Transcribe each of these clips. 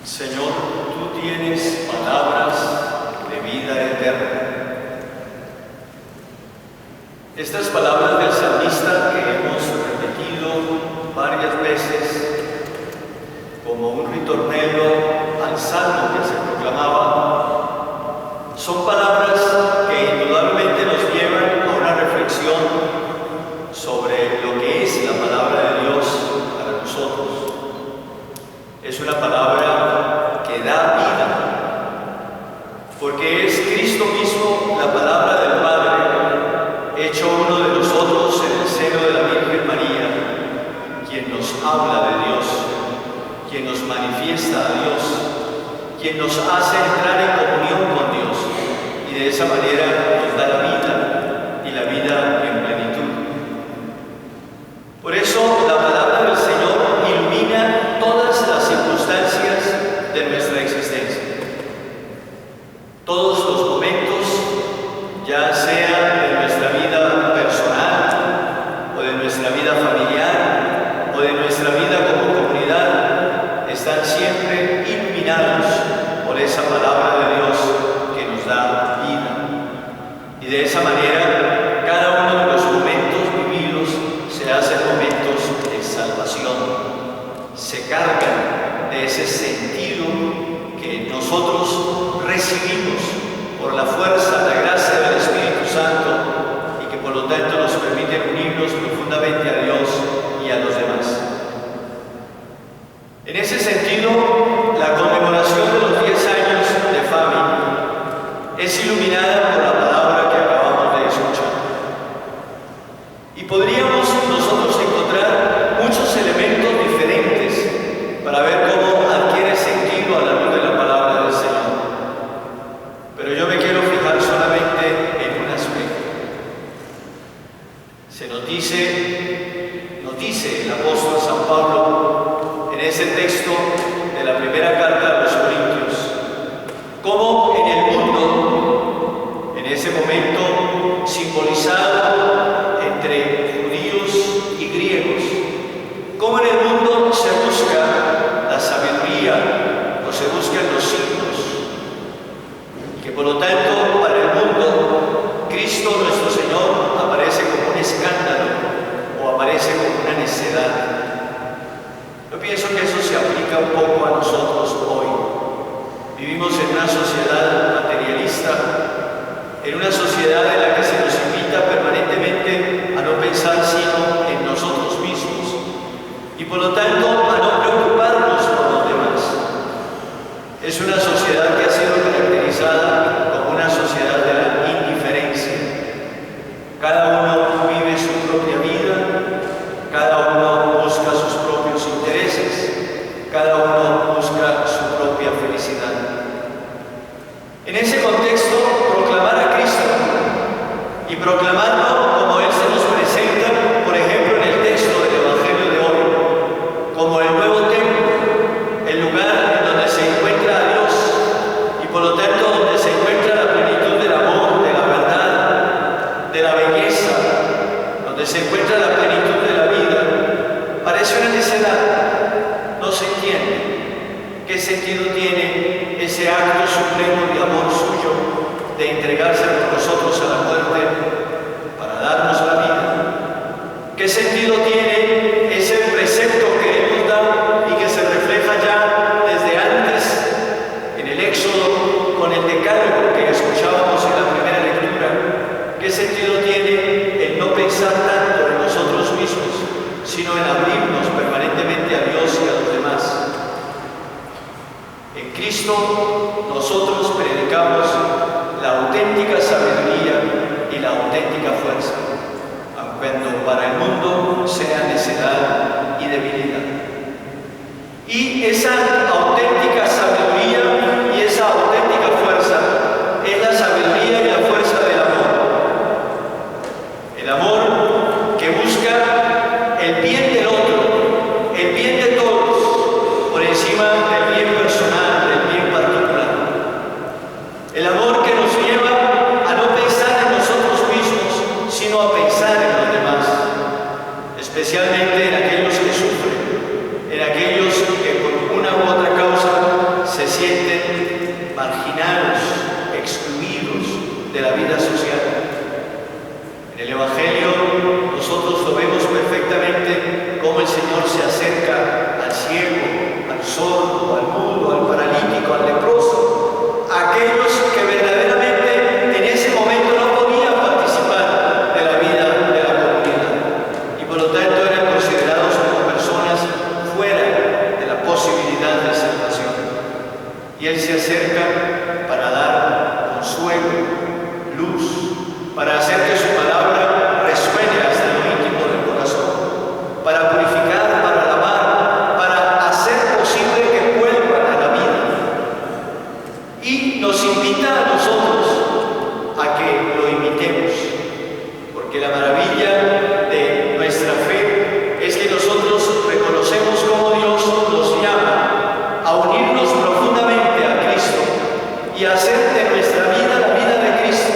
Señor, tú tienes palabras de vida eterna. Estas palabras del salmista que hemos repetido varias veces como un ritornello al salmo que se proclamaba, son palabras que indudablemente nos llevan a una reflexión sobre lo que es la palabra de Dios para nosotros. Es una palabra que da vida, porque es Cristo mismo, la palabra del Padre, hecho uno de nosotros en el seno de la Virgen María, quien nos habla de Dios, quien nos manifiesta a Dios, quien nos hace entrar en comunión con Dios, y de esa manera nos da la vida, y la vida en plenitud. Por eso la palabra del Señor ilumina todas las circunstancias de nuestra existencia. Todos los momentos, ya sea de nuestra vida personal, o de nuestra vida familiar, o de nuestra vida como comunidad, están siempre iluminados por esa palabra de Dios que nos da vida. Y de esa manera, cada uno de los momentos vividos se hacen momentos de salvación, se cargan de ese sentido que nosotros recibimos por la fuerza, la gracia del Espíritu Santo, y que por lo tanto nos permite unirnos profundamente a Dios y a los demás. En ese sentido, la conmemoración de los 10 años de FAMI es iluminada por la palabra que acabamos de escuchar. Y podríamos nosotros encontrar muchos elementos diferentes para ver cómo adquiere sentido a la luz de la palabra del Señor. Pero yo me quiero fijar solamente en un aspecto. Se nos dice el apóstol San Pablo en ese texto de la primera carta a los Corintios, cómo en el mundo, en ese momento simbolizado entre judíos y griegos, cómo en el mundo se busca la sabiduría o se buscan los signos, y que por lo tanto para el mundo Cristo nuestro Señor aparece como un escándalo o aparece como una necedad. Yo pienso que eso se aplica un poco a nosotros hoy. Vivimos en una sociedad materialista, en una sociedad en la que se nos invita permanentemente a no pensar sino en nosotros mismos y por lo tanto a no preocuparnos por los demás. Es una sociedad que ha sido caracterizada como una sociedad de la indiferencia. Cada uno vive su propia vida, cada uno busca sus propios intereses, cada uno busca su propia felicidad. En ese contexto, proclamar a Cristo y proclamarlo como Él se nos presenta, por ejemplo, en el texto del Evangelio de hoy, como el nuevo templo, el lugar en donde se encuentra a Dios y por lo tanto donde se encuentra la plenitud del amor, de la verdad, de la belleza, donde se encuentra la plenitud de la vida, parece una necedad. No se entiende qué sentido tiene ese acto supremo de amor suyo de entregarse por nosotros a la muerte para darnos la vida. ¿Qué sentido tiene ese precepto que Él nos da y que se refleja ya desde antes en el Éxodo con el decálogo que escuchábamos en la primera lectura? ¿Qué sentido tiene el no pensar tanto en nosotros mismos, sino en abrirnos permanentemente a Dios y a los demás? En Cristo nosotros predicamos la auténtica sabiduría y la auténtica fuerza, cuando para el mundo sea necedad y debilidad. Y esa auténtica sabiduría y esa auténtica fuerza es la sabiduría y la fuerza del amor. El amor que busca el bien del otro, el bien de todos, por encima del bien personal, del bien particular. El amor que nos lleva a no pensar en nosotros mismos, sino a pensar en los demás, especialmente en aquellos se acerca al ciego, al sordo, al mudo, al paralítico, al leproso, a aquellos que verdaderamente en ese momento no podían participar de la vida de la comunidad y por lo tanto eran considerados como personas fuera de la posibilidad de salvación. Y Él se acerca para dar consuelo, luz, para hacer que su palabra resuene hasta lo íntimo del corazón, para purificar, para lavar, para hacer posible que vuelvan a la vida. Y nos invita a nosotros a que lo imitemos, porque la maravilla de nuestra fe es que nosotros reconocemos cómo Dios nos llama a unirnos profundamente a Cristo y a hacer de nuestra vida la vida de Cristo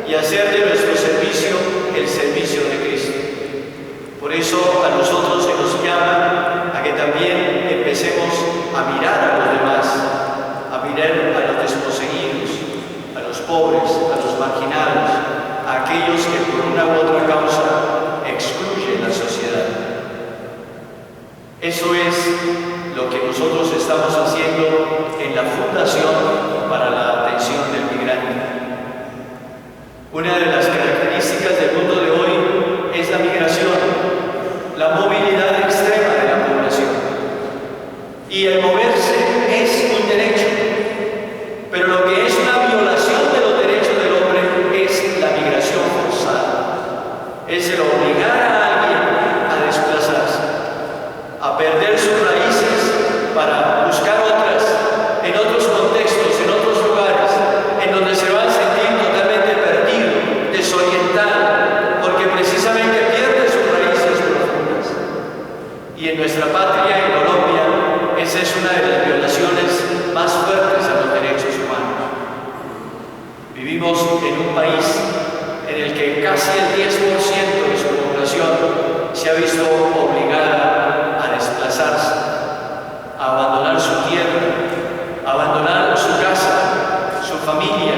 y hacer de nuestro servicio el servicio de Cristo. Por eso a nosotros se nos llama a que también empecemos a mirar a los demás, a mirar a los desposeídos, a los pobres, a los marginados, a aquellos que por una u otra causa excluyen la sociedad. Eso es lo que nosotros estamos haciendo en la Fundación para la Atención del Migrante. Una de las características del mundo de hoy es la migración, la movilidad extrema de la población. Y el moverse es un derecho, pero lo que es una violación de los derechos del hombre es la migración forzada. Es el obligar a alguien a desplazarse, a perder sus raíces para buscar otras, en otros contextos, en otros lugares, en donde se va a sentir totalmente perdido, desorientado, porque precisamente pierde sus raíces profundas. Y en nuestra patria, en Colombia, esa es una de las violaciones más fuertes a los derechos humanos. Vivimos en un país en el que casi el 10% de su población se ha visto obligada a desplazarse, a abandonar su tierra, a abandonar su casa, su familia,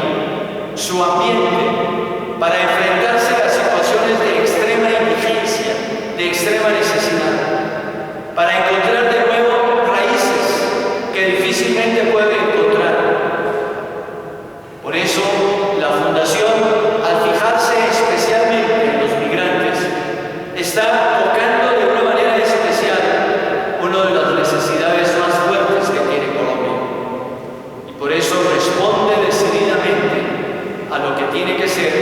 su ambiente, para enfrentarse a situaciones de extrema indigencia, de extrema necesidad, para encontrar de nuevo raíces que difícilmente puede encontrar. Por eso, la Fundación, al fijarse especialmente en los migrantes, está tocando de una manera especial una de las necesidades más fuertes que tiene Colombia. Y por eso responde decididamente a lo que tiene que ser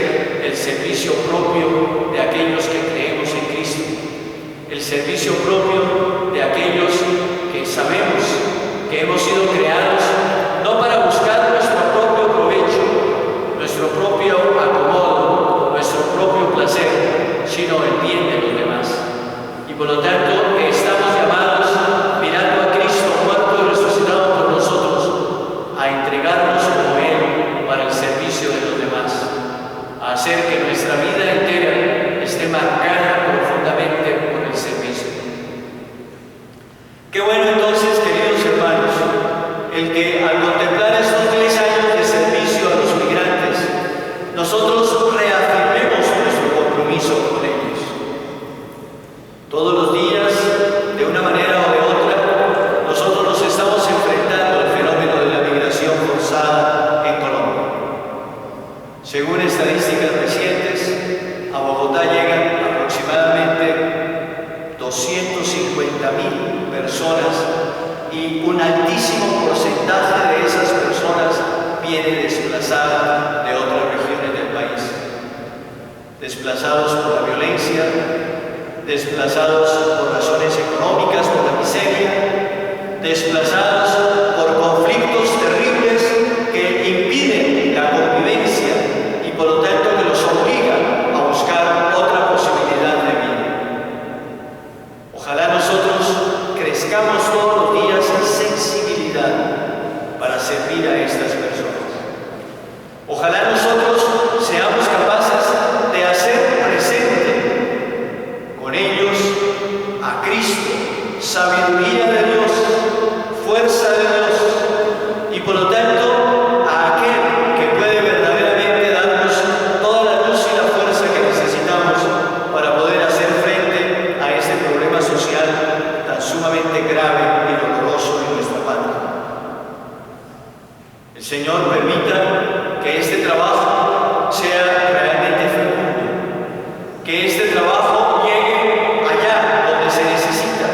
el servicio propio de aquellos que creemos en Cristo, el servicio propio de aquellos que sabemos que hemos sido creados no para buscar nuestro propio provecho, nuestro propio acomodo, nuestro propio placer, sino el bien de los demás. Y por lo tanto estamos llamados, mirando a Cristo muerto y resucitado por nosotros, a entregarnos como Él para el servicio de los demás, a hacer que nuestra vida entera esté marcada profundamente por el servicio. Qué bueno entonces, queridos hermanos, el que al contemplar estos 3 años de servicio a los migrantes, nosotros reafirmemos nuestro compromiso con ellos. Todos los días, de una manera o de otra, nosotros nos estamos enfrentando al fenómeno de la migración forzada en Colombia. Según estadísticas recientes, a Bogotá llegan aproximadamente 250.000 personas y un altísimo porcentaje de esas personas viene desplazada de otras regiones del país. Desplazados por la violencia, desplazados por razones económicas, por la miseria, desplazados por conflictos terribles que impiden la convivencia y por lo tanto que los obligan a buscar otra posibilidad de vida. Ojalá nosotros crezcamos todos los días en sensibilidad para servir a estas personas. Ojalá nosotros seamos capaces de hacer presente con ellos a Cristo, sabiduría de Dios, fuerza de Dios y por lo tanto a aquel que puede verdaderamente darnos toda la luz y la fuerza que necesitamos para poder hacer frente a este problema social sumamente grave y doloroso en nuestra patria. El Señor permita que este trabajo sea realmente fecundo, que este trabajo llegue allá donde se necesita,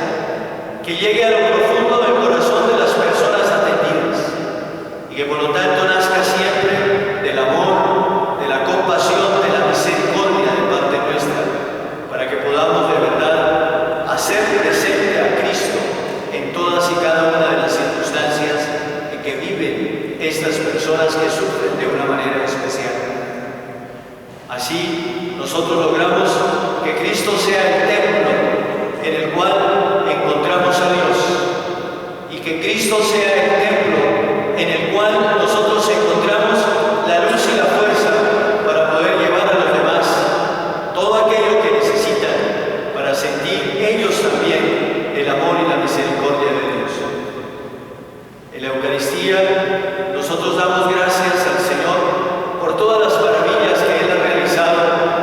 que llegue a lo profundo del corazón de las personas atendidas y que por lo tanto nazca siempre del amor, de la compasión, de la misericordia de parte nuestra, para que podamos de verdad hacer presente a Cristo en todas y cada una de las circunstancias en que viven estas personas que sufren de una manera especial. Así nosotros logramos que Cristo sea el templo en el cual encontramos a Dios y que Cristo sea el templo en el cual nosotros encontramos la luz y la fuerza para poder llevar a los demás todo aquello que necesitan para sentir ellos también el amor y la misericordia de Dios. En la Eucaristía nosotros damos gracias al Señor por todas las maravillas que Él ha realizado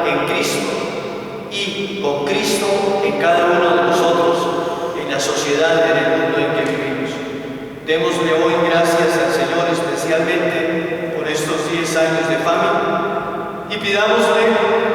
en Cristo y con Cristo en cada uno de nosotros, en la sociedad y en el mundo en que vivimos. Démosle hoy gracias al Señor especialmente por estos 10 años de familia y pidámosle